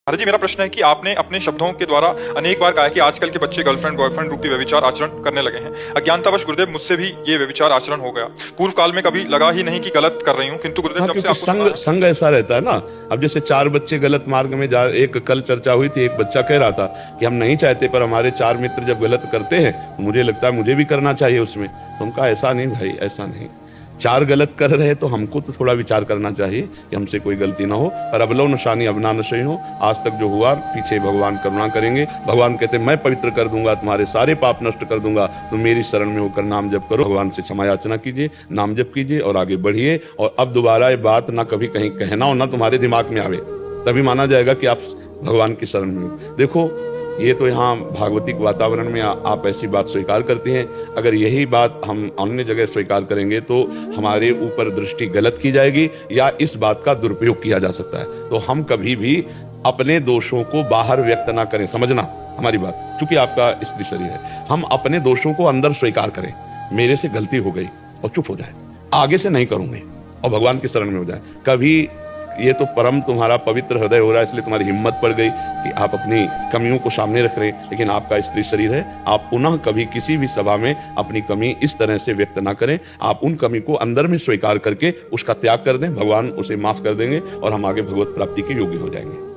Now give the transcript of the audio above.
महाराज जी, मेरा प्रश्न है कि आपने अपने शब्दों के द्वारा अनेक बार कहा है कि आजकल के बच्चे गर्लफ्रेंड बॉयफ्रेंड रूपी व्यभिचार आचरण करने लगे हैं। अज्ञानतावश गुरुदेव मुझसे भी ये व्यभिचार आचरण हो गया। पूर्व काल में कभी लगा ही नहीं कि गलत कर रही हूँ, किंतु गुरुदेव जब से आपको संग ऐसा रहता है ना। अब जैसे 4 बच्चे गलत मार्ग में जा, एक कल चर्चा हुई थी, एक बच्चा कह रहा था कि हम नहीं चाहते पर हमारे 4 मित्र जब गलत करते हैं तो मुझे लगता है मुझे भी करना चाहिए उसमें। तो हम कहा ऐसा नहीं भाई, ऐसा नहीं। 4 गलत कर रहे तो हमको तो थोड़ा विचार करना चाहिए कि हमसे कोई गलती ना हो। पर अबलो नशानी अबना नशे हो, आज तक जो हुआ पीछे भगवान करुणा करेंगे। भगवान कहते मैं पवित्र कर दूंगा, तुम्हारे सारे पाप नष्ट कर दूंगा, तो मेरी शरण में होकर नाम जप करो, भगवान से क्षमा याचना कीजिए, नाम जप कीजिए और आगे बढ़िए। और अब दोबारा ये बात ना कभी कहीं कहना हो, ना तुम्हारे दिमाग में आवे, तभी माना जाएगा कि आप भगवान की शरण में हो। देखो, ये तो यहाँ भागवतिक वातावरण में आप ऐसी बात स्वीकार करती हैं। अगर यही बात हम अन्य जगह स्वीकार करेंगे तो हमारे ऊपर दृष्टि गलत की जाएगी या इस बात का दुरुपयोग किया जा सकता है। तो हम कभी भी अपने दोषों को बाहर व्यक्त ना करें, समझना हमारी बात। चूंकि आपका स्त्री शरीर है, हम अपने दोषों को अंदर स्वीकार करें, मेरे से गलती हो गई, और चुप हो जाए, आगे से नहीं करूंगे और भगवान की शरण में हो जाए। कभी ये तो परम तुम्हारा पवित्र हृदय हो रहा है, इसलिए तुम्हारी हिम्मत पड़ गई कि आप अपनी कमियों को सामने रख रहे हैं, लेकिन आपका स्त्री शरीर है। आप पुनः कभी किसी भी सभा में अपनी कमी इस तरह से व्यक्त ना करें। आप उन कमी को अंदर में स्वीकार करके उसका त्याग कर दें, भगवान उसे माफ कर देंगे और हम आगे भगवत प्राप्ति के योग्य हो जाएंगे।